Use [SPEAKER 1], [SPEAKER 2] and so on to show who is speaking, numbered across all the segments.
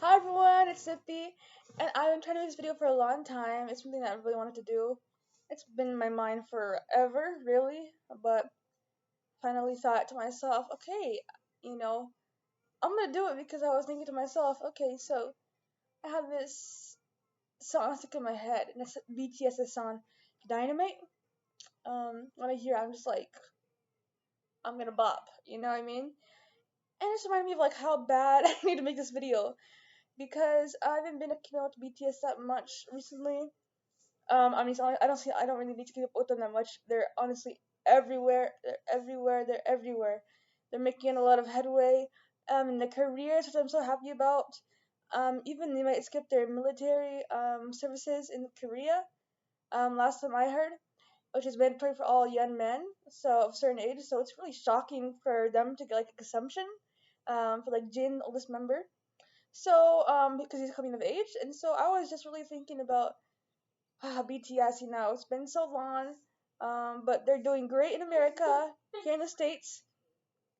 [SPEAKER 1] Hi everyone, it's Zippy, and I've been trying to do this video for a long time. It's something that I really wanted to do. It's been in my mind forever, really, but finally thought to myself, okay, you know, I'm gonna do it because I was thinking to myself, okay, so I have this song stuck in my head, and it's BTS's song Dynamite. When I hear it, I'm just like, I'm gonna bop, you know what I mean? And it's reminded me of like how bad I need to make this video because I haven't been keeping up with BTS that much recently. I don't really need to keep up with them that much. They're honestly everywhere. They're everywhere. They're everywhere. They're making a lot of headway in their careers, which I'm so happy about. Even they might skip their military services in Korea. Last time I heard, which is mandatory for all young men, so of certain age. So it's really shocking for them to get like a exemption. For like Jin, oldest member. So because he's coming of age, and so I was just really thinking about BTS, it's been so long, but they're doing great in America, here in the States.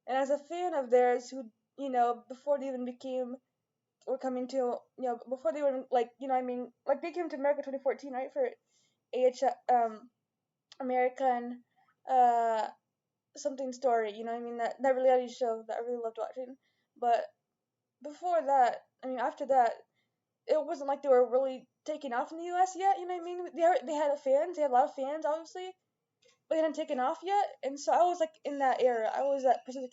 [SPEAKER 1] And as a fan of theirs, who, before they even were coming to, before they were like, like they came to America 2014, right, for um, American, uh, something story, that reality show that I really loved watching. But before that, after that, it wasn't like they were really taking off in the U.S. yet. You know what I mean? They had fans. They had a lot of fans, obviously, but they hadn't taken off yet. And so I was like in that era. I was that person that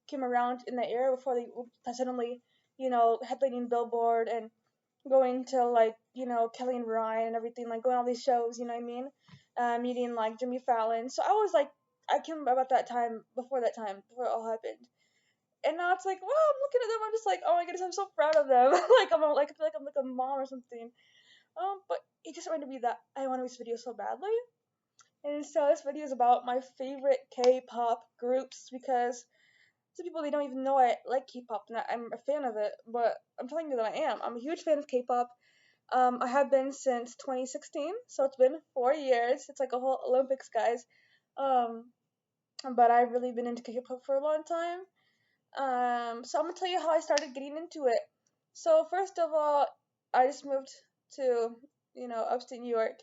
[SPEAKER 1] came around in that era before they suddenly, headlining Billboard and going to like Kelly and Ryan and everything, like going to all these shows. You know what I mean? Meeting like Jimmy Fallon. So I was like, I came about that time before it all happened. And now it's like, wow, I'm looking at them. I'm just like, oh my goodness, I'm so proud of them. I feel like I'm like a mom or something. But it just reminded me that I want to make this video so badly. And so this video is about my favorite K-pop groups because some people they don't even know I like K-pop and I'm a fan of it. But I'm telling you that I am. I'm a huge fan of K-pop. I have been since 2016, so it's been 4 years. It's like a whole Olympics, guys. Um, but I've really been into K-pop for a long time. So I'm gonna tell you how I started getting into it. So first of all, I just moved to upstate New York.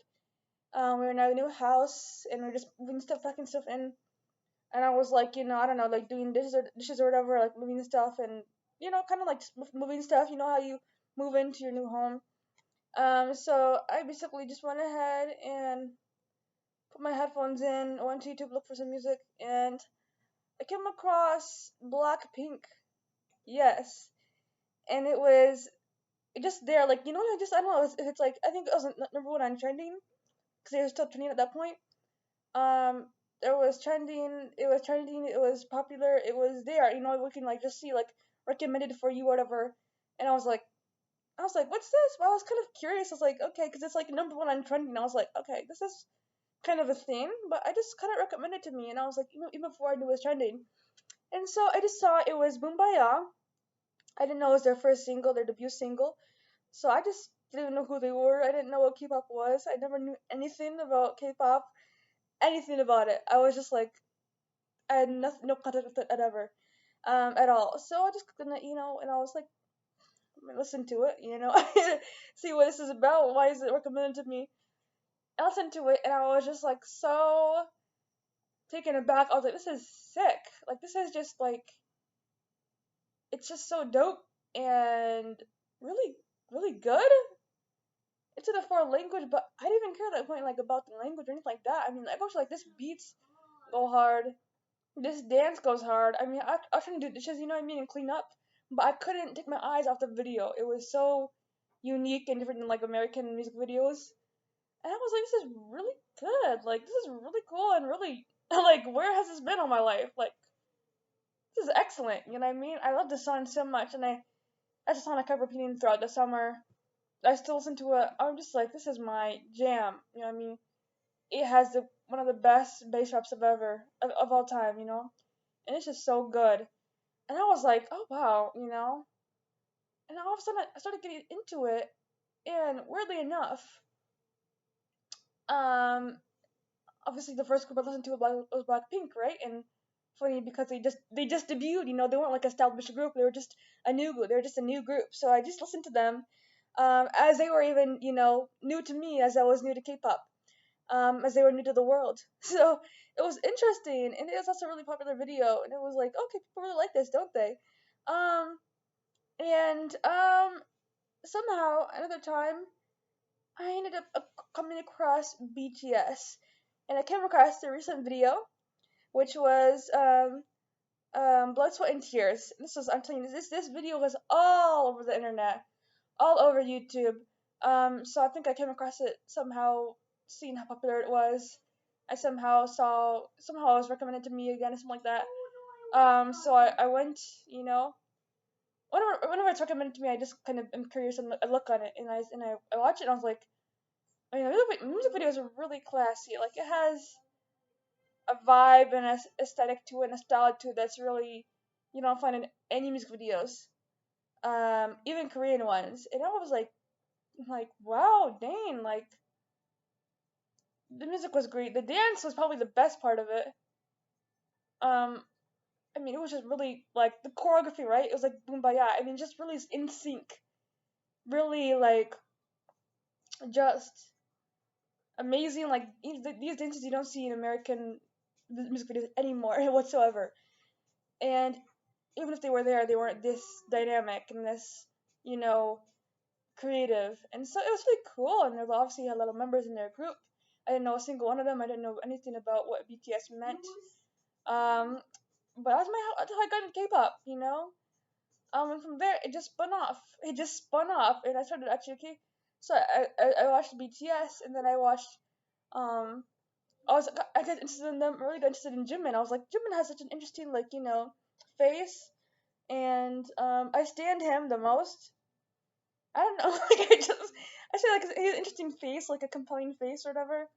[SPEAKER 1] We were in a new house and we are just moving stuff, packing stuff in. And I was like, I don't know, like doing dishes or whatever, like moving stuff and kind of like moving stuff. You know how you move into your new home. So I basically just went ahead and put my headphones in, went to YouTube, look for some music, and I came across Blackpink. Yes, and it was just there, like just I don't know if it's like I think it was number one on trending because they were still trending at that point. There was trending, it was trending, it was popular, it was there. We can like just see like recommended for you, whatever. And I was like, what's this? Well, I was kind of curious. I was like, okay, because it's like number one on trending. I was like, okay, this is kind of a thing, but I just kind of recommended to me, and I was like, even before I knew it was trending. And so I just saw it was Boombayah. I didn't know it was their first single, their debut single. So I just didn't know who they were. I didn't know what K-pop was. I never knew anything about K-pop, anything about it. I was just like, I had nothing, no contact with it at all. So I just clicked on it, and I was like, I'm gonna listen to it, see what this is about. Why is it recommended to me? I listened to it, and I was just like so taken aback. I was like, this is sick. Like this is just like, it's just so dope and really, really good. It's in a foreign language, but I didn't even care at that point, like about the language or anything like that. I mean, I was like, this beats go hard, this dance goes hard. I was trying to do dishes, and clean up, but I couldn't take my eyes off the video. It was so unique and different than like American music videos, and I was like, this is really good. Like, this is really cool and really like, where has this been all my life? Like, this is excellent. You know what I mean? I love this song so much, and that's a song I kept repeating throughout the summer. I still listen to it. I'm just like, this is my jam. You know what I mean? It has the one of the best bass drops of all time. And it's just so good. And I was like, oh wow. And all of a sudden I started getting into it, and weirdly enough, um, obviously the first group I listened to was Blackpink, right? And funny because they just debuted. They weren't like an established group. They were just a new group. They were just a new group. So I just listened to them, as they were even new to me, as I was new to K-pop, as they were new to the world. So it was interesting, and it was also a really popular video. And it was like, okay, people really like this, don't they? Um, and somehow another time I ended up coming across BTS, and I came across the recent video, which was Blood, Sweat, and Tears. This was, I'm telling you, this video was all over the internet, all over YouTube. So I think I came across it somehow, seeing how popular it was. I somehow it was recommended to me again, or something like that. So I went, whenever it's recommended to me, I just kind of am curious and I look on it, and I watch it, and I was like, the music video is really classy. Like, it has a vibe and a aesthetic to it, and a style to it that's really, find in any music videos, even Korean ones. And I was like, wow, dang, like the music was great. The dance was probably the best part of it. Um, it was just really like the choreography, right? It was like Boombaya. Just really in sync, really like just amazing. Like these dances you don't see in American music videos anymore whatsoever. And even if they were there, they weren't this dynamic and this, you know, creative. And so it was really cool. And there's obviously a lot of members in their group. I didn't know a single one of them. I didn't know anything about what BTS meant. Um, but that's how I got into K-pop. And from there it just spun off. It just spun off, and I started actually okay. So I watched BTS, and then I watched um I got interested in them. Really got interested in Jimin. I was like, Jimin has such an interesting face, and I stand him the most. I don't know, like I say like he has an interesting face, like a compelling face or whatever.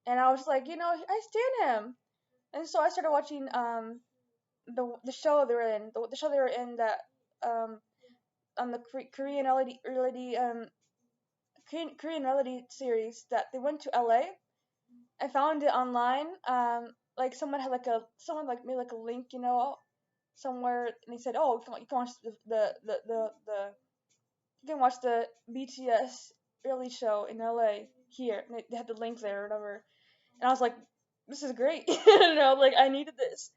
[SPEAKER 1] And I was like, I stand him. And so I started watching the show they were in, the show they were in that um on the Korean reality series that they went to LA. I found it online. Like someone like made like a link, somewhere, and they said, "Oh, you can watch you can watch the BTS early show in LA here." And they had the link there or whatever. And I was like, "This is great." Like I needed this.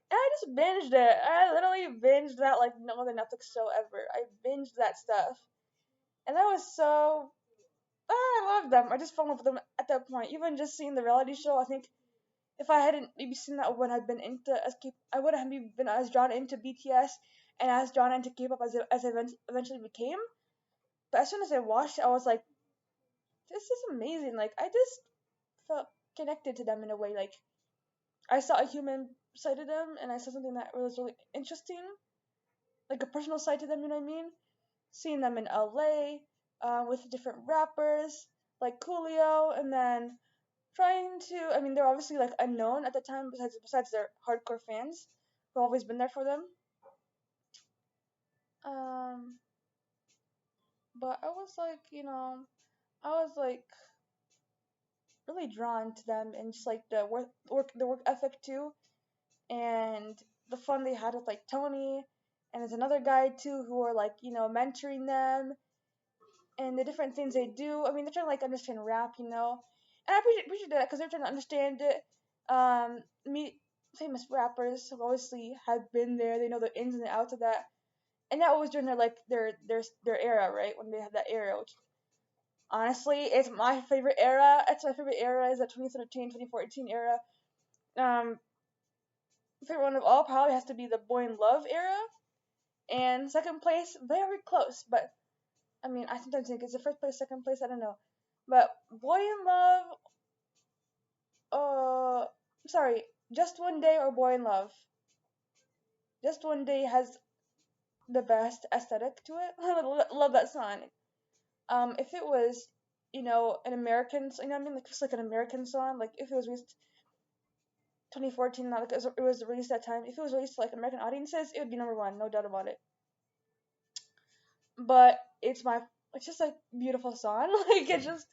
[SPEAKER 1] And I just binged it. I literally binged that like no other Netflix show ever. I binged that stuff, and that was so. I loved them. I just fell in love with them at that point. Even just seeing the reality show, I think if I hadn't maybe seen that when I'd been into I would have maybe been as drawn into BTS and as drawn into K-pop as I eventually became. But as soon as I watched it, I was like, this is amazing. Like, I just felt connected to them in a way. Like, I saw a human side of them, and I saw something that was really interesting, like a personal side to them. You know what I mean? Seeing them in LA, with different rappers like Coolio, and then trying to. They're obviously like unknown at the time, besides their hardcore fans who've always been there for them. Um, but I was like really drawn to them, and just like the work ethic too, and the fun they had with like Tony, and there's another guy too who are like mentoring them, and the different things they do. They're trying to like understand rap, and I appreciate that because they're trying to understand it. Meet famous rappers who obviously have been there. They know the ins and the outs of that, and that was during their era, right? When they had that era, which honestly, it's my favorite era. It's my favorite era is the 2013, 2014 era. Um, Favorite one of all probably has to be the Boy in Love era, and second place very close, but I sometimes think it's the first place, second place, I don't know. But Boy in Love, sorry, Just One Day or Boy in Love. Just One Day has the best aesthetic to it. I love that song. If it was, an American, like just like an American song, like if it was released 2014, not like it was released that time. If it was released to like American audiences, it would be number one, no doubt about it. But it's just like beautiful song. Like it just,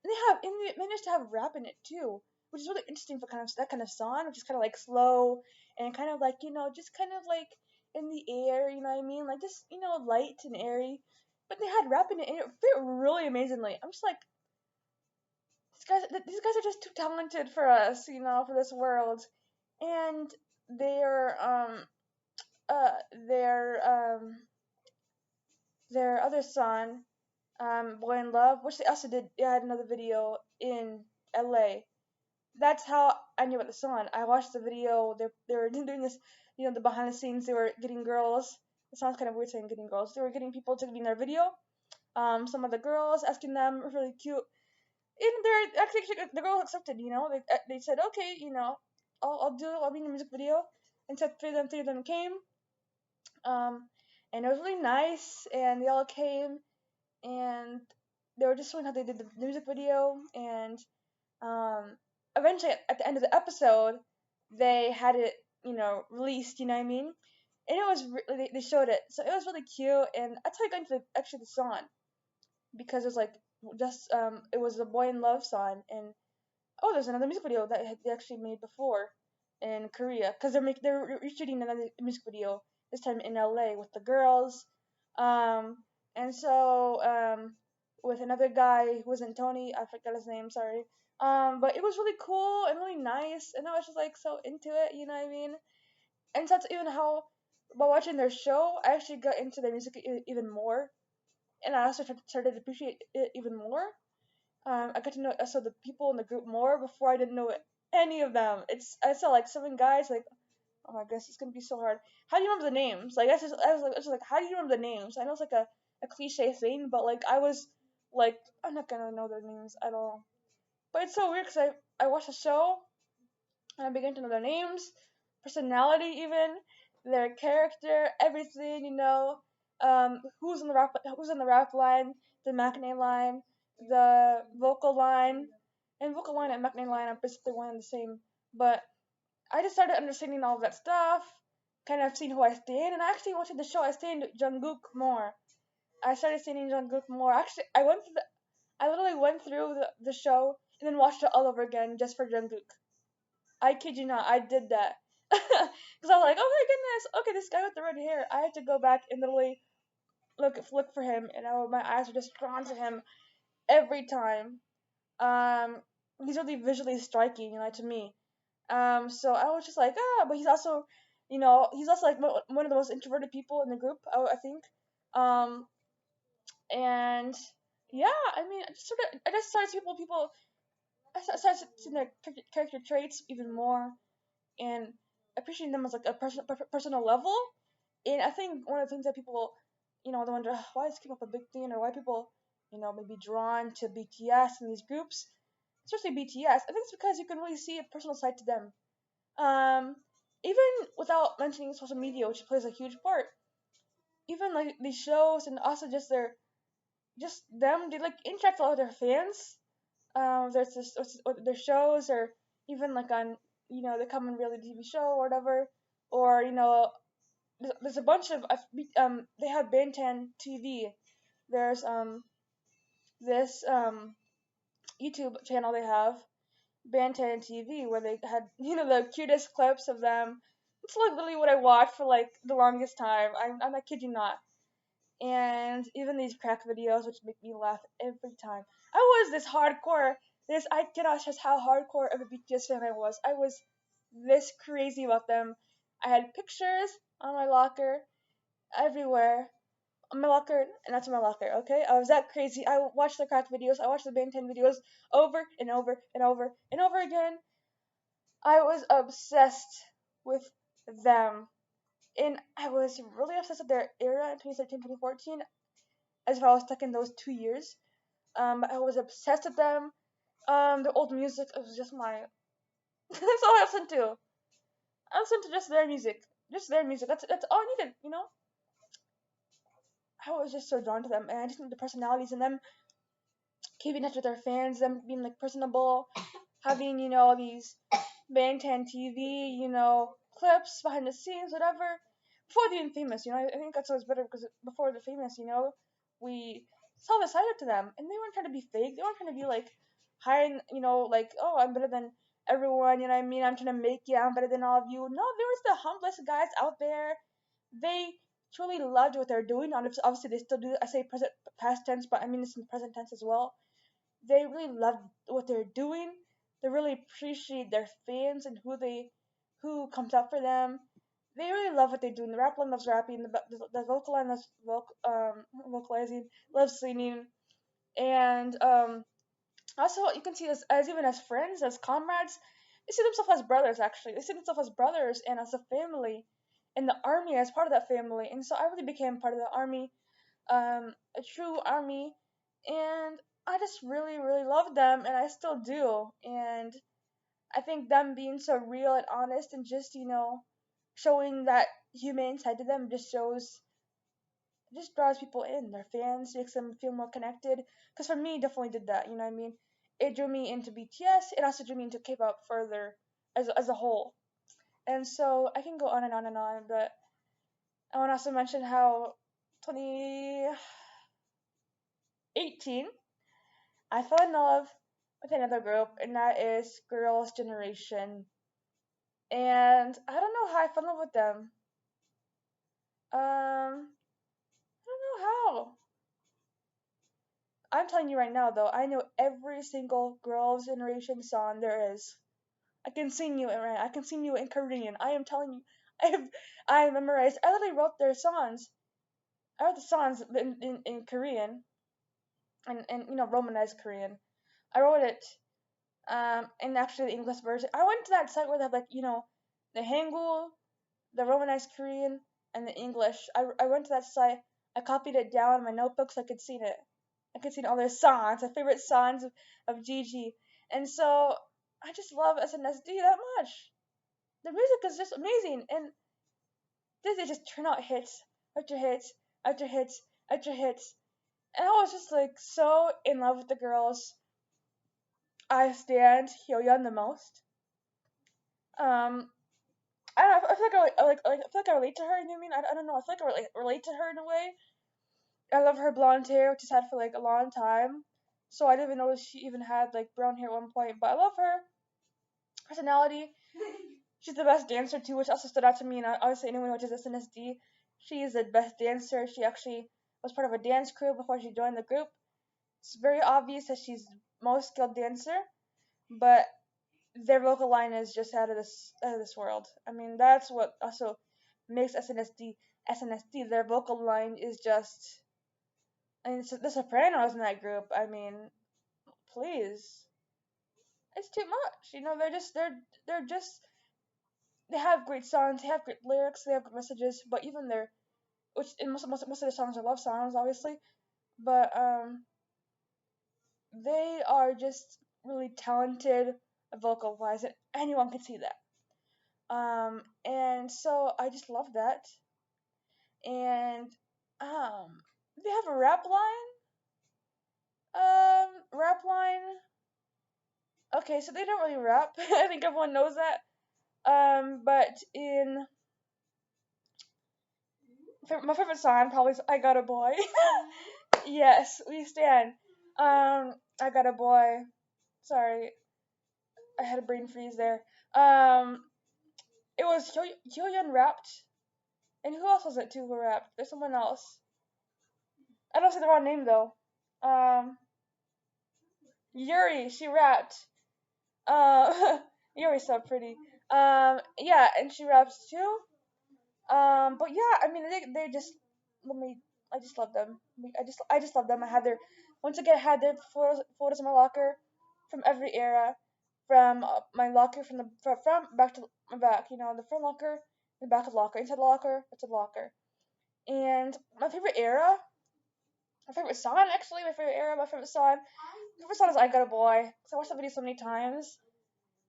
[SPEAKER 1] and they managed to have rap in it too, which is really interesting for kind of that kind of song, which is kind of like slow and kind of like just kind of like in the air, you know what I mean? Like just light and airy. But they had rap in it, and it fit really amazingly. I'm just like, these guys are just too talented for us, for this world. And their uh their um their other song, Boy in Love, which they also had another video in LA. That's how I knew about the song. I watched the video. They were doing this, the behind the scenes. They were getting girls. It sounds kind of weird saying getting girls. They were getting people to be in their video. Some of the girls asking them really cute. And they're actually the girl accepted. They said okay. I'll be in the music video. And so three of them came. Um, and it was really nice. And they all came, and they were just showing how they did the music video. And um, eventually, at the end of the episode, they had it, released. You know what I mean? And it was they showed it, so it was really cute. And that's how I got into actually the song, because it was like just it was the Boy in Love song. And oh, there's another music video that they actually made before in Korea, because they're shooting another music video this time in LA with the girls, um, and so with another guy who wasn't Tony, I forgot his name, sorry. But it was really cool and really nice, and I was just like so into it, you know what I mean? And so that's even how by watching their show, I actually got into their music even more, and I also started to appreciate it even more. I got to know also the people in the group more before I didn't know any of them. I saw like 7 guys, like, oh my goodness, it's gonna be so hard. How do you remember the names? Like I was like, how do you remember the names? I know it's like a cliche thing, but like I was like, I'm not gonna know their names at all. But it's so weird because I watched the show and I began to know their names, personality, even their character, everything. Who's in the rap line, the Mackney line, the vocal line, and vocal line and Mackney line are basically one and the same. But I just started understanding all of that stuff, kind of seeing who I stand, and I actually watching the show. I stand Jungkook more. I started standing Jungkook more. Actually, I literally went through the show and then watched it all over again just for Jungkook. I kid you not, I did that. Because I was like, oh my goodness, okay, this guy with the red hair. I had to go back and literally look for him, and my eyes were just drawn to him every time. Um, he's really visually striking, to me. So I was just like, but he's also like one of the most introverted people in the group, I think. Um, and yeah, I mean, I just started seeing I started seeing their character traits even more, and appreciating them as like a personal level. And I think one of the things that people, they wonder, why is K-pop a big thing, or why people, maybe drawn to BTS and these groups, especially BTS. I think it's because you can really see a personal side to them. Um, Even without mentioning social media, which plays a huge part. Even like these shows and also just them, they like interact a lot with their fans. There's this their shows, or even like on the common reality TV show or whatever, or there's a bunch of they have Bantan TV. There's this YouTube channel they have, Bantan TV, where they had the cutest clips of them. It's like literally what I watched for like the longest time. I'm not kidding not. And even these crack videos, which make me laugh every time. I was this hardcore. I cannot stress how hardcore of a BTS fan I was. I was this crazy about them. I had pictures on my locker everywhere. On my locker, and that's my locker. Okay, I was that crazy. I watched the crack videos. I watched the Ben 10 videos over and over and over and over again. I was obsessed with them. And I was really obsessed with their era in 2013, 2014, as if I was stuck in those 2 years. I was obsessed with them. The old music, it was just my. That's all I listened to. I listened to just their music. Just their music. That's all I needed, I was just so drawn to them, and I just think the personalities in them, keeping in touch with their fans, them being like personable, having these Bantan TV, clips behind the scenes, whatever. Before they're even famous, I think that's always better because before they're famous, we saw the side to them, and they weren't trying to be fake. They weren't trying to be like hiring, like, oh, I'm better than everyone, you know what I mean? I'm trying to make it, I'm better than all of you. No, there was the humblest guys out there. They truly loved what they're doing. Obviously, they still do. I say present, past tense, but I mean it's in present tense as well. They really love what they're doing. They really appreciate their fans and who comes out for them. They really love what they do. And the rap line loves rapping. The vocal line loves vocalizing, loves singing, and also you can see as even as friends, as comrades. They see themselves as brothers. Actually, they see themselves as brothers and as a family, in the army as part of that family. And so I really became part of the army, a true army, and I just really, really loved them, and I still do. And I think them being so real and honest and just, showing that humane side to them just draws people in. Their fans makes them feel more connected. Because for me, it definitely did that. You know what I mean? It drew me into BTS. It also drew me into K-pop further as a whole. And so I can go on and on and on, but I want to also mention how 2018 I fell in love with another group, and that is Girls' Generation. And I don't know how I fell in love with them. I don't know how. I'm telling you right now, though, I know every single Girls' Generation song there is. I can sing you it right. I can sing you it in Korean. I am telling you, I have, I memorized. I literally wrote their songs. I wrote the songs in Korean and Romanized Korean. I wrote it and actually the English version. I went to that site where they have like the Hangul, the Romanized Korean, and the English. I went to that site. I copied it down in my notebook so I could see it. I could see all their songs, my favorite songs of Gigi, and so I just love SNSD that much. The music is just amazing, and they just turn out hits after hits after hits after hits, and I was just like so in love with the girls. I stand Hyoyeon the most. Um, I don't know. I feel like I feel like I relate to her. You know what I mean? I don't know. I feel like I relate to her in a way. I love her blonde hair, which she's had for like a long time. So I didn't even know she even had like brown hair at one point. But I love her personality. She's the best dancer too, which also stood out to me. And obviously, anyone who watches SNSD, she is the best dancer. She actually was part of a dance crew before she joined the group. It's very obvious that she's the most skilled dancer, but their vocal line is just out of this world. I mean, that's what also makes SNSD. Their vocal line is just. I mean, the Sopranos in that group. I mean, please, it's too much. They're just they have great songs, they have great lyrics, they have good messages. But even their which in most of the songs are love songs, obviously. But they are just really talented vocal wise, and anyone can see that. And so I just love that. And they have a rap line. Rap line. Okay, so they don't really rap. I think everyone knows that. But in my favorite song probably is "I Got a Boy." Yes, we stand. "I Got a Boy." Sorry, I had a brain freeze there. Um, it was Hyoyeon rapped, and who else was it too who rapped? There's someone else. I don't say the wrong name though. Um, Yuri, she rapped. Yuri's so pretty. Yeah, and she raps too. But yeah, I mean, they just let me. I just love them. I just love them. I had their once again I had their photos in my locker from every era, from my locker from the from back to my back. The front locker, the back of the locker, inside the locker, outside the locker. And my favorite era, my favorite song actually, my favorite song is "I Got a Boy." Cause I watched the video so many times.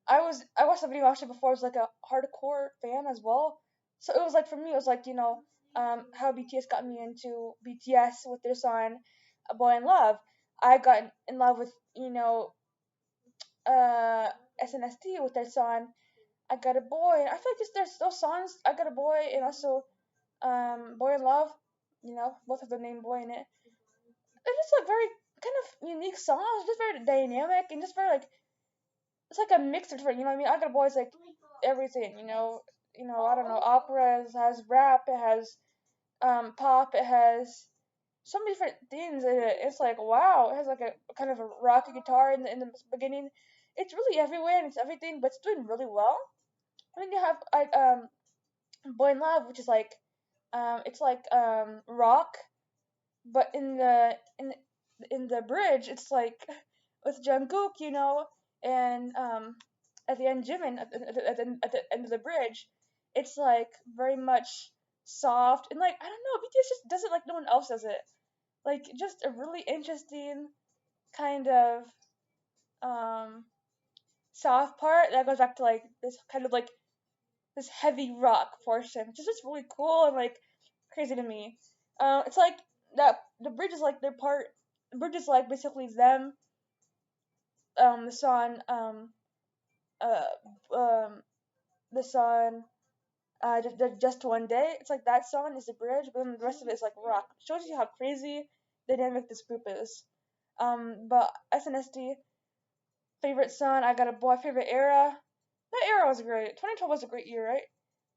[SPEAKER 1] I watched the video actually before I was like a hardcore fan as well. So it was like for me it was like how BTS got me into BTS with their song "A Boy in Love." I got in love with uh SNSD with their song "I Got a Boy." And I feel like there's those songs "I Got a Boy" and also "Boy in Love." Both have the name "boy" in it. They're just like very kind of unique songs, just very dynamic and just very like it's like a mixture for, you know what I mean? I got boys like everything, I don't know, opera has rap, it has pop, it has so many different things in it. It's like wow, it has like a kind of a rocky guitar in the beginning. It's really everywhere and it's everything, but it's doing really well. And then you have like Boy in Love, which is like it's like rock, but in the bridge, it's like with Jungkook, and at the end, Jimin at the end of the bridge, it's like very much soft and like I don't know, BTS just does it like no one else does it. Like just a really interesting kind of um soft part that goes back to like this kind of like this heavy rock portion, which is just really cool and like crazy to me. It's like that the bridge is like their part. The bridge is like basically them, the song, um, the song, just one day. It's like that song is the bridge, but then the rest of it is like rock. Shows you how crazy dynamic this group is. But SNSD favorite song, I Got a Boy favorite era. That era was great. 2012 was a great year, right?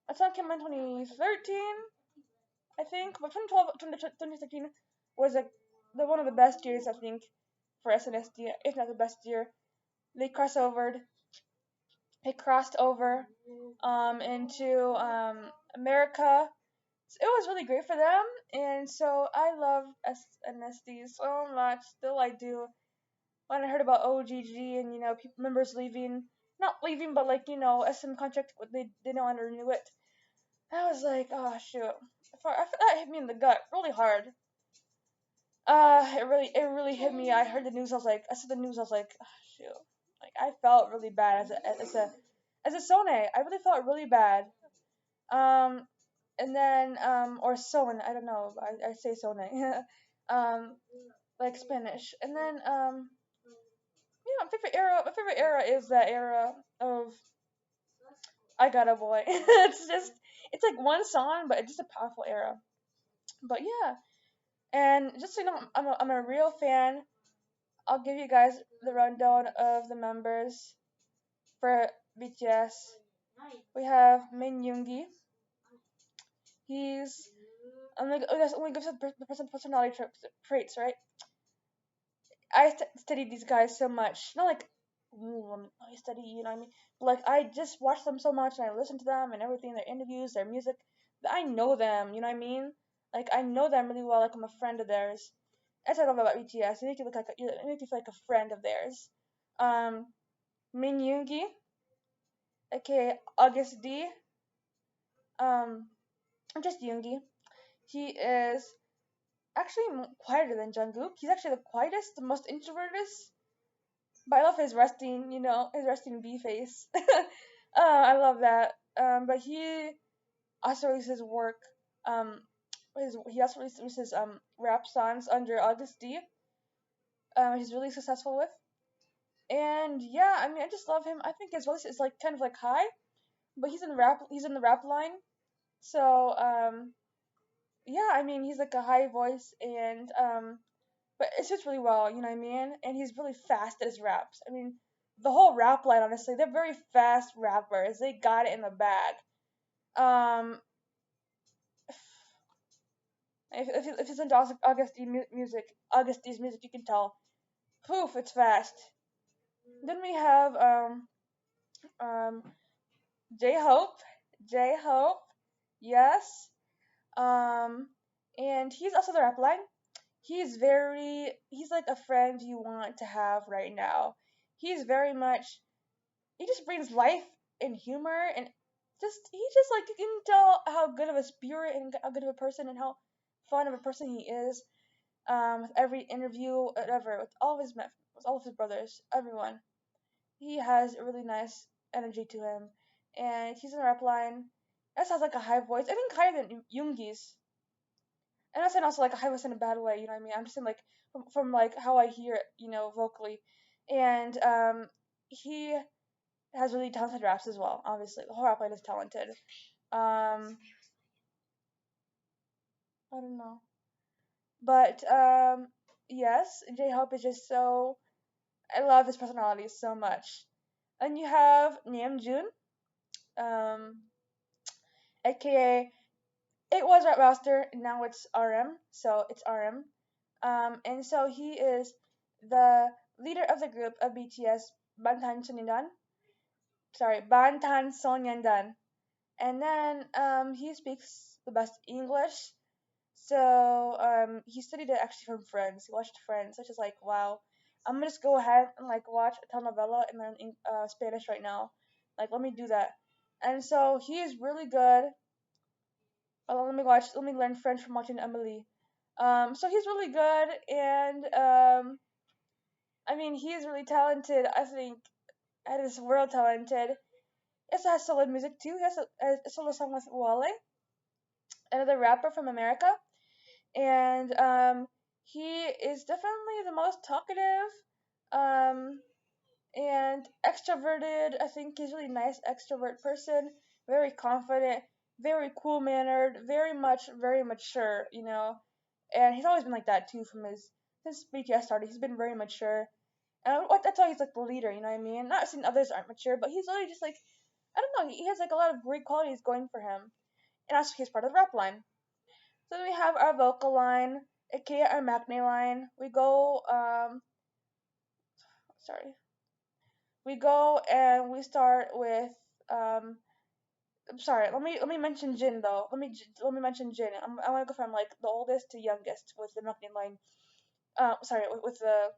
[SPEAKER 1] That song came out in 2013. I think, but 2012, 2013 was the one of the best years I think for SNSD, if not the best year. They crossovered. They crossed over into America. It was really great for them, and so I love SNSD so much. Still, I do. When I heard about OGG and people members leaving, not leaving, but like SM contract, they don't want to renew it. I was like, oh shoot, that hit me in the gut really hard. It really hit me. I heard the news. I saw the news. I was like, oh, shoot. Like I felt really bad as a Sone. I really felt really bad. Um, and then or Son. I don't know. I say Sone. um, like Spanish. And then my favorite era is that era of I Got a Boy. It's like one song, but it's just a powerful era. But yeah, and just so you know, I'm a real fan. I'll give you guys the rundown of the members for BTS. We have Min Yoongi. He's only gives us personality traits, right? Studied these guys so much. Not like I study, you know what I mean? But like I just watch them so much and I listen to them and everything, their interviews, their music. That I know them, you know what I mean? Like I know them really well. Like I'm a friend of theirs. That's what I love about BTS. They make you look like they make you feel like a friend of theirs. Um, Min Yoongi, aka August D. Um, just Yoongi. He is actually quieter than Jungkook. He's actually the quietest, the most introverted. But I love his resting, his resting B face. I love that. But he also releases work. Um, he also releases rap songs under August D. He's really successful with. And yeah, I mean, I just love him. I think his voice is like kind of like high, but he's in the rap. He's in the rap line. So yeah, I mean, he's like a high voice and but it fits really well, you know what I mean? And he's really fast at his raps. I mean, the whole rap line, honestly, they're very fast rappers. They got it in the bag. Um, if it's into Augustine's music, you can tell. Poof, it's fast. Then we have um J Hope, J Hope, yes. Um, and he's also the rap line. He's like a friend you want to have right now. He's very much he just brings life and humor and he just like you can tell how good of a spirit and how good of a person and how fun of a person he is. With every interview, whatever, with all of his brothers, everyone, he has a really nice energy to him, and he's in the rap line. That sounds like a high voice. I think higher than Yoongi's. And I'm saying also like a high voice in a bad way. You know what I mean? I'm just saying like from like how I hear it, vocally, and he has really talented raps as well. Obviously, the whole rap line is talented. I don't know, but yes, J Hope is just so. I love his personality so much. And you have Namjoon, um, aka it was Rap Master, and now it's RM, so it's RM. And so he is the leader of the group of BTS, Bantan Sonyeondan. Sorry, Bantan Sonyeondan. And then he speaks the best English. So he studied it actually from Friends. He watched Friends, which is like, wow. I'm gonna just go ahead and like watch a telenovela and learn Spanish right now. Like, let me do that. And so he is really good. Let me watch. Let me learn French from watching Emily. So he's really good, and I mean, he's really talented. I think and is world talented. He also has solo music too. He has a solo song with Wale, another rapper from America, and he is definitely the most talkative um, and extroverted. I think he's a really nice extrovert person, very confident, very cool mannered, very mature. And he's always been like that too from his since BTS started. He's been very mature. And that's why he's like the leader, you know what I mean? Not saying others aren't mature, but he's really just like I don't know. He has like a lot of great qualities going for him, and also he's part of the rap line. So then we have our vocal line, aka our Macne line. Sorry, we go and we start with um. I'm sorry. Let me mention Jin though. Let me mention Jin. I want to go from like the oldest to youngest with the Macne line. Sorry, with the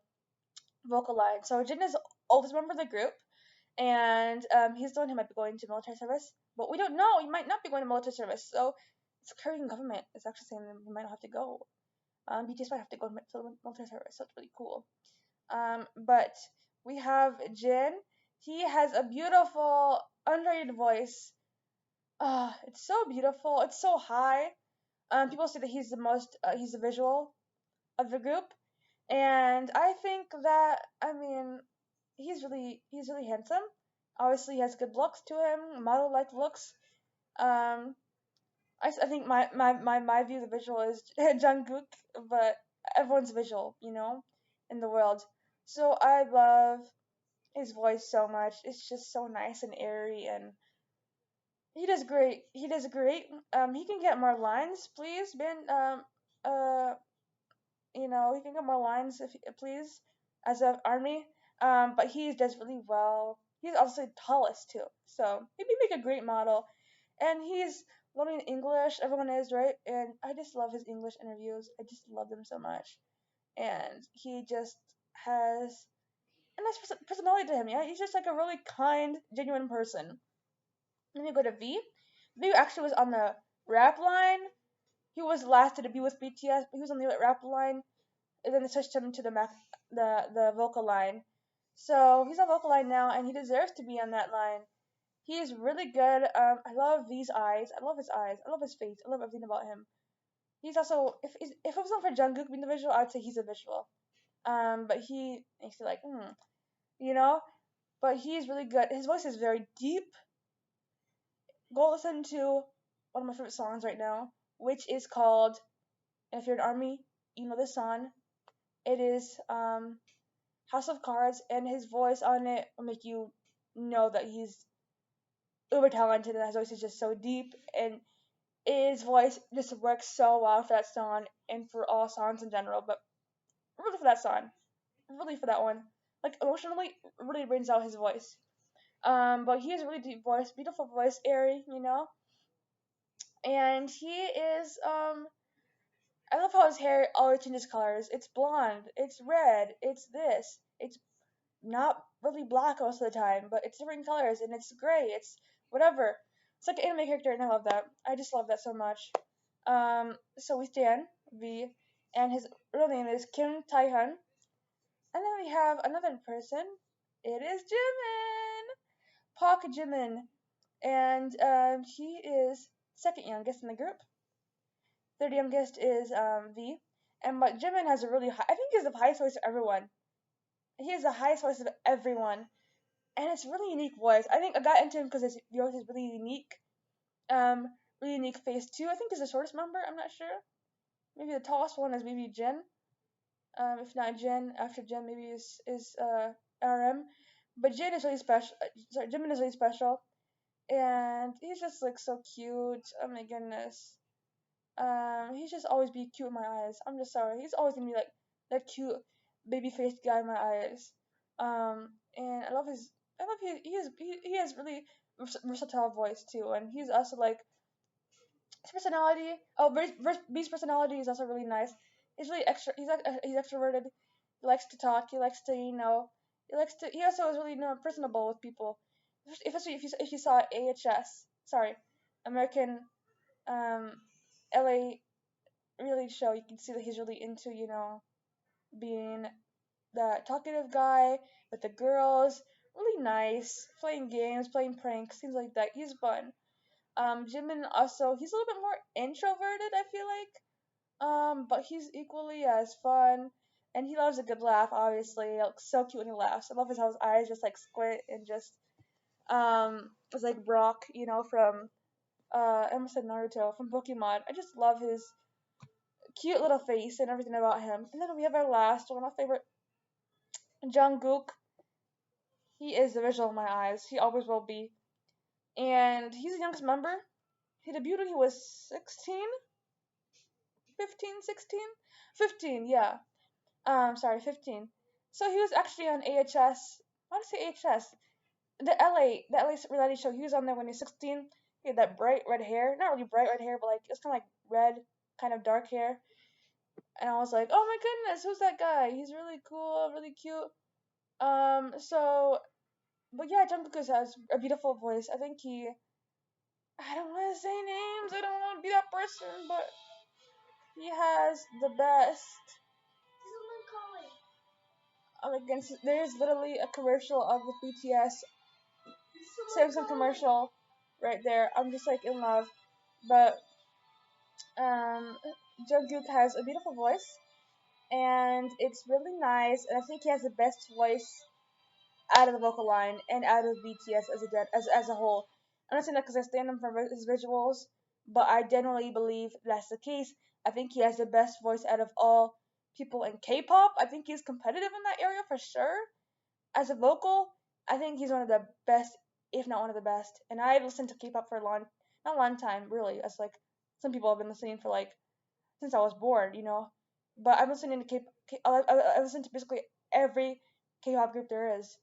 [SPEAKER 1] vocal line. So Jin is the oldest member of the group, and he's the one who might be going to military service. But we don't know. He might not be going to military service. So the Korean government is actually saying that he might not have to go. BTS might have to go to military service, so it's really cool. But we have Jin. He has a beautiful, underrated voice. It's so beautiful. It's so high. People say that he's the visual of the group, and I think that I mean he's really handsome. Obviously, he has good looks to him, model like looks. Um, I think my view of the visual is Jungkook, but everyone's visual, in the world. So I love his voice so much. It's just so nice and airy, and he does great. He does great. He can get more lines, please, Ben. Uh, he can get more lines if please, as of Army. But he does really well. He's also the tallest too, so he'd make a great model. And he's learning English. Everyone is right, and I just love his English interviews. I just love them so much, and he just has a nice personality to him. Yeah, he's just like a really kind, genuine person. Then we go to V. V actually was on the rap line. He was last to debut with BTS, but he was on the rap line, and then they switched him to the vocal line. So he's on vocal line now, and he deserves to be on that line. He is really good. I love V's eyes. I love his eyes. I love his face. I love everything about him. He's also if it was not for Jungkook being the visual, I'd say he's a visual. But he makes you like you know. But he's really good. His voice is very deep. Go listen to one of my favorite songs right now, which is called "If You're an Army, You Know This Song." It is House of Cards, and his voice on it will make you know that he's uber talented, and his voice is just so deep, and his voice just works so well for that song and for all songs in general, but really for that song, really for that one. Like emotionally, really brings out his voice. But he has a really deep voice, beautiful voice, airy, and he is I love how his hair always changes colors. It's blonde, it's red, it's this, it's not really black most of the time, but it's different colors and it's gray, it's whatever. It's like an anime character, and I love that. I just love that so much. So we stand V, and his real name is Kim Taehyun, and then we have another person. It is Jimin, Park Jimin, and he is second youngest in the group. Third youngest is V, and but Jimin has a really high. I think he has the highest voice of everyone. He has the highest voice of everyone, and it's really unique voice. I think I got into him because his voice is really unique. Really unique face too. I think he's the shortest member. I'm not sure. Maybe the tallest one is maybe Jin. If not Jin, after Jin maybe is RM. But Jin is really special. Sorry, Jimin is really special, and he's just like so cute. Oh my goodness. He's just always be cute in my eyes. I'm just sorry. He's always gonna be like that cute baby faced guy in my eyes. And I love his. I love he has really versatile voice too, and he's also like his personality. Oh, B's personality is also really nice. He's really extra. He's extroverted. He likes to talk. He likes to He likes to. He also is really personable with people. Especially if you saw AHS. Sorry, American um LA really show. You can see that he's really into being the talkative guy with the girls. Really nice, playing games, playing pranks, things like that. He's fun. Jimin also, he's a little bit more introverted, I feel like. But he's equally as fun, and he loves a good laugh. Obviously, he looks so cute when he laughs. I love how his eyes just like squint and just it's like Brock, from I almost said Naruto from Pokemon. I just love his cute little face and everything about him. And then we have our last one, my favorite, Jungkook. He is the visual of my eyes. He always will be. And he's the youngest member. He debuted when he was 16, 15, 16, 15. Yeah. Sorry, 15. So he was actually on AHS. Why did I say AHS? The LA reality show. He was on there when he was 16. He had that bright red hair. Not really bright red hair, but like it's kind of like red, kind of dark hair. And I was like, oh my goodness, who's that guy? He's really cool, really cute. But yeah, Jungkook has a beautiful voice. I think I don't want to say names. I don't want to be that person, but he has the best. Against there's literally a commercial of the BTS Samsung commercial right there. I'm just like in love. But um, Jungkook has a beautiful voice, and it's really nice. And I think he has the best voice out of the vocal line and out of BTS as a whole. I'm not saying that because I stand him for his visuals, but I generally believe that's the case. I think he has the best voice out of all people in K-pop. I think he's competitive in that area for sure. As a vocal, I think he's one of the best, if not one of the best. And I listened to K-pop for not a long time, really. As like some people have been listening for like since I was born, But I'm listening to I listen to basically every K-pop group there is.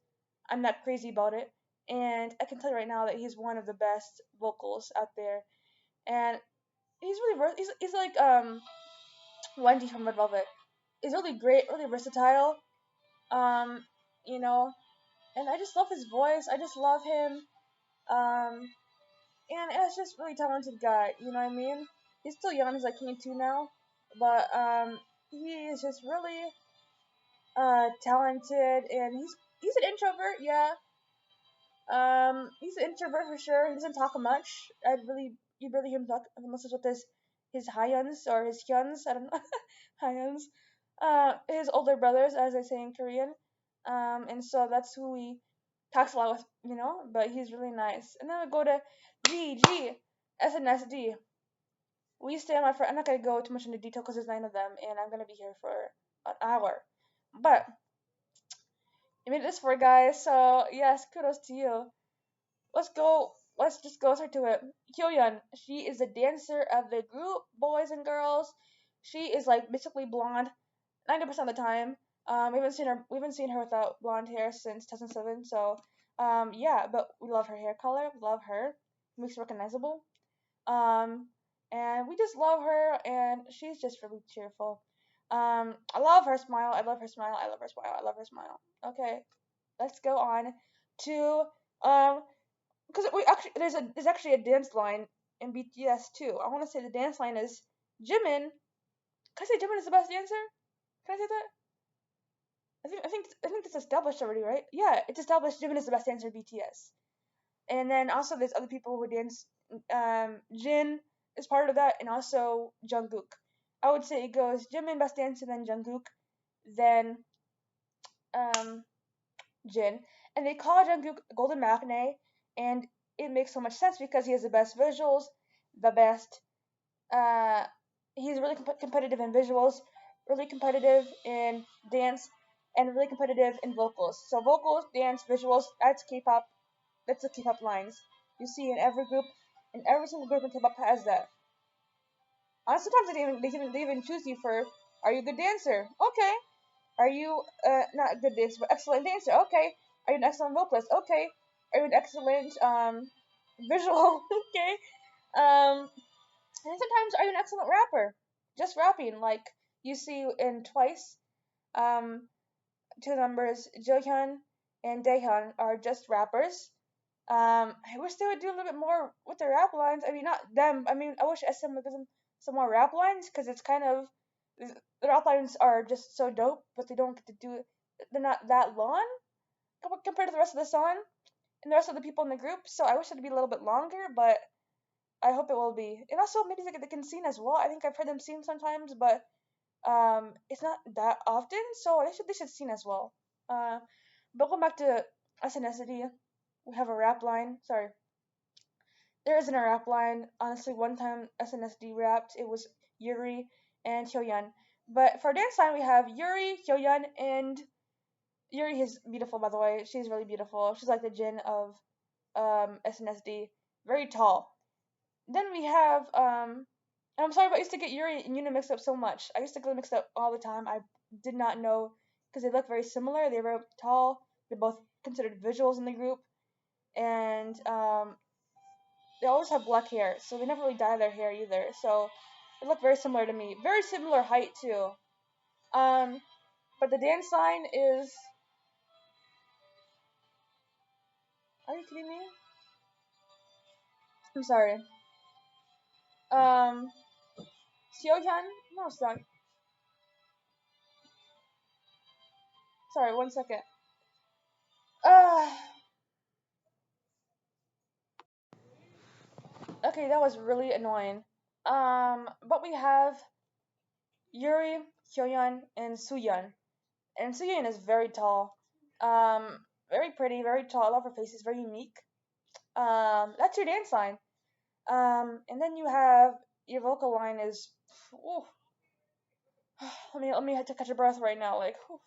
[SPEAKER 1] I'm not crazy about it, and I can tell you right now that he's one of the best vocals out there, and he's like Wendy from Red Velvet. He's really great, really versatile. Um, you know, and I just love his voice. I just love him. Um, and it's just really talented guy. You know what I mean? He's still young. He's like 22 now, but he is just really talented, and he's an introvert. Yeah. He's an introvert for sure. He doesn't talk much. You barely hear him talk unless it's with his hyuns or his hyuns. I don't know. Hyuns. His older brothers, as I say in Korean. And so that's who he talks a lot with, but he's really nice. And then we go to G, SNSD. We stay on my friend. I'm not going to go too much into detail because there's 9 of them, and I'm going to be here for an hour. But you made this for guys, so yes, kudos to you. Let's go. Let's just go straight to it. Hyoyeon, she is the dancer of the group, boys and girls. She is like basically blonde, 90% of the time. We haven't seen her without blonde hair since 2007. So, yeah, but we love her hair color. We love her. Makes her recognizable. Um, and we just love her, and she's just really cheerful. I love her smile. I love her smile. I love her smile. I love her smile. Okay, let's go on to because we actually there's actually a dance line in BTS too. I want to say the dance line is Jimin. Can I say Jimin is the best dancer? Can I say that? I think that's established already, right? Yeah, it's established. Jimin is the best dancer in BTS. And then also there's other people who dance. Jin is part of that, and also Jungkook. I would say it goes Jimin best dancer, then Jungkook, then um Jin, and they call Jungkook Golden Matinee, and it makes so much sense because he has the best visuals, the best. He's really competitive in visuals, really competitive in dance, and really competitive in vocals. So vocals, dance, visuals, that's K-pop. That's the K-pop lines you see in every group, and every single group in K-pop has that. Sometimes they even choose you for, are you a good dancer? Okay. Are you not a good dancer, but excellent dancer? Okay. Are you an excellent vocalist? Okay. Are you an excellent visual? Okay. And sometimes are you an excellent rapper? Just rapping, like you see in Twice. Um, Two members, Johyun and Daehyun, are just rappers. I wish they would do a little bit more with their rap lines. I mean, not them. I mean, I wish SM would give them some more rap lines because it's kind of the rap lines are just so dope, but they don't get to do it. They're not that long compared to the rest of the song and the rest of the people in the group. So I wish it'd be a little bit longer, but I hope it will be. And also maybe they can sing as well. I think I've heard them sing sometimes, but it's not that often. So they should sing as well. Uh, but going back to SNSD, we have a rap line. Sorry, there isn't a rap line. Honestly, one time SNSD rapped, it was Yuri and Hyoyeon. But for dance line, we have Yuri, Hyoyeon, and Yuri is beautiful, by the way. She's really beautiful. She's like the Jin of SNSD. Very tall. Then we have and I'm sorry, but I used to get Yuri and Yuna mixed up so much. I used to get them mixed up all the time. I did not know because they look very similar. They're very tall. They're both considered visuals in the group, and they always have black hair, so they never really dye their hair either. So they look very similar to me. Very similar height too. Um, but the dance line is. Are you kidding me? I'm sorry. Um, Seohyun. No, it's not. Sorry, 1 second. Uh, okay, that was really annoying. But we have Yuri, Hyoyeon, and Suyeon. And Suyeon is very tall. Very pretty, very tall. I love her face. It's very unique. That's your dance line. And then you have your vocal line is. Ooh, let me have to catch a breath right now. Like, whew.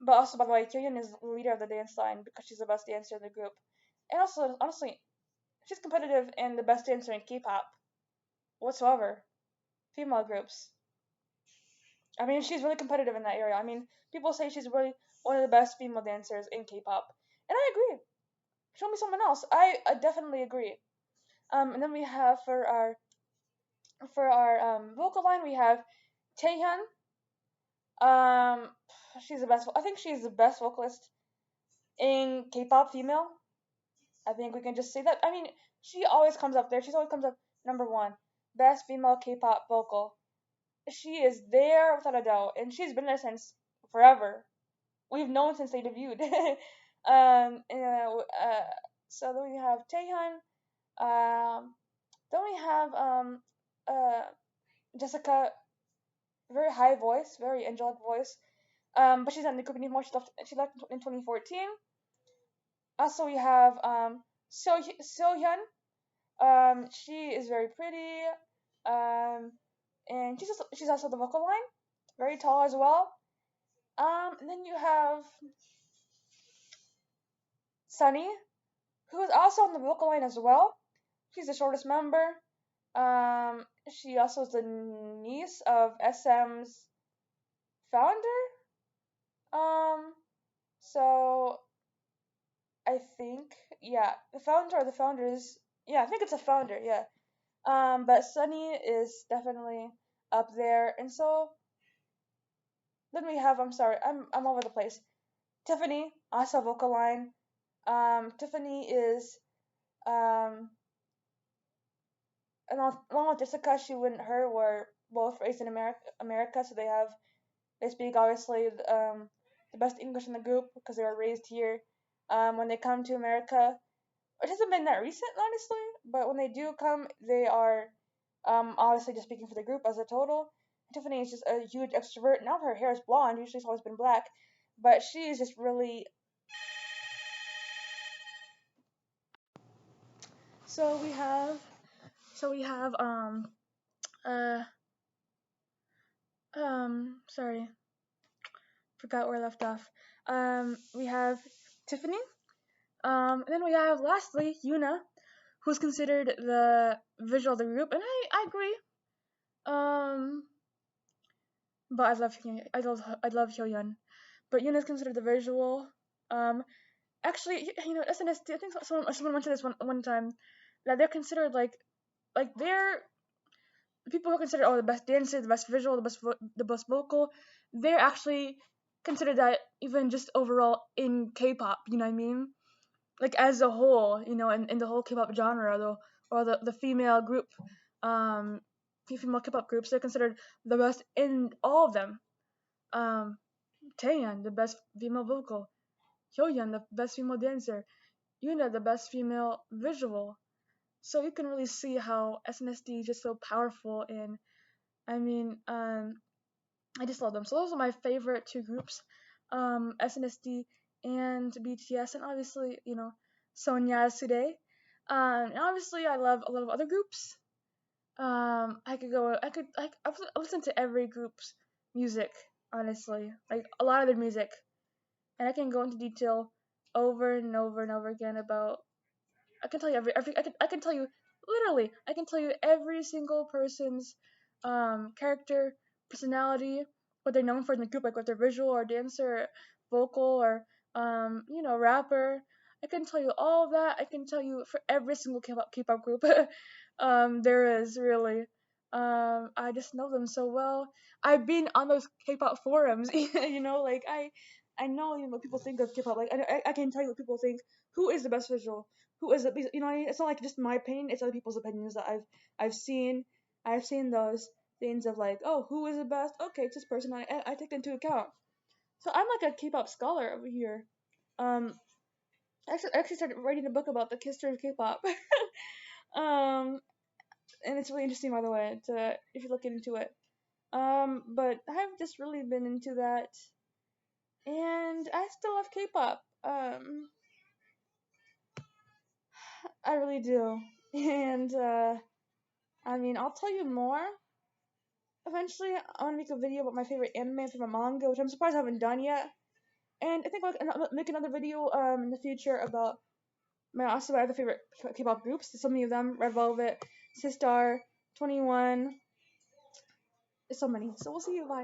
[SPEAKER 1] But also, by the way, Hyoyeon is the leader of the dance line because she's the best dancer in the group. And also, honestly, she's competitive and the best dancer in K-pop whatsoever. Female groups. I mean, she's really competitive in that area. I mean, people say she's really one of the best female dancers in K-pop, and I agree. Show me someone else. I definitely agree. And then we have for our vocal line we have Taehyun. Um, she's the best. I think she's the best vocalist in K-pop female. I think we can just say that. I mean, she always comes up there. She's always comes up number one, best female K-pop vocal. She is there without a doubt, and she's been there since forever. We've known since they debuted. You know, so then we have Taehyun. Then we have uh, Jessica, very high voice, very angelic voice. But she's not in the group anymore. She left in 2014. Also, we have So Hyun. She is very pretty. Um, and she's also the vocal line, very tall as well. And then you have Sunny, who is also on the vocal line as well. She's the shortest member. She also is the niece of SM's founder. Um, so I think, yeah, the founder or the founders, yeah, I think it's a founder, yeah. But Sunny is definitely up there, and so then we have, I'm sorry, I'm over the place. Tiffany, also vocal line. Tiffany is, um, and along with Jessica, her were both raised in America, so they speak obviously the best English in the group because they were raised here. When they come to America, it hasn't been that recent, honestly, but when they do come, they are obviously just speaking for the group as a total. Tiffany is just a huge extrovert. Now her hair is blonde. Usually it's always been black, but she is just really. So we have, so we have uh sorry, Forgot where I left off. We have Tiffany. And then we have lastly Yuna, who's considered the visual of the group, and I agree. Um, but I love Hyoyeon, but Yuna's considered the visual. Um, actually, SNSD. I think someone mentioned this one time that they're considered like they're people who are considered the best dancer, the best visual, the best vocal. They're actually considered that even just overall in K-pop. You know what I mean? Like as a whole, in the whole K-pop genre, the female group, um, female K-pop groups, they're considered the best in all of them. Um, Taeyeon, the best female vocal, Hyoyeon, the best female dancer, Yuna, the best female visual. So you can really see how SNSD is just so powerful, and I mean, I just love them. So those are my favorite two groups, SNSD and BTS, and obviously, Sonya Sude. And obviously, I love a lot of other groups. I listen to every group's music, honestly, like a lot of their music, and I can go into detail over and over and over again about. I can tell you I can tell you literally. I can tell you every single person's character, personality, what they're known for in the group, like what they're visual or dancer, or vocal or rapper. I can tell you all of that. I can tell you for every single K-pop group there is really. I just know them so well. I've been on those K-pop forums, like I know what people think of K-pop. Like I can tell you what people think. Who is the best visual? Who is it? Because, it's not like just my opinion. It's other people's opinions that I've seen. I've seen those things of like, oh, who is the best? Okay, it's this person. I take into account. So I'm like a K-pop scholar over here. Um, I actually started writing a book about the history of K-pop. And it's really interesting, by the way, to if you look into it. But I've just really been into that, and I still love K-pop. I really do, and I mean, I'll tell you more. Eventually, I want to make a video about my favorite anime, favorite manga, which I'm surprised I haven't done yet. And I think I'll make another video in the future about my also my other favorite K-pop groups. So many of them: Red Velvet, Sistar, 21. There's so many. So we'll see you. Bye.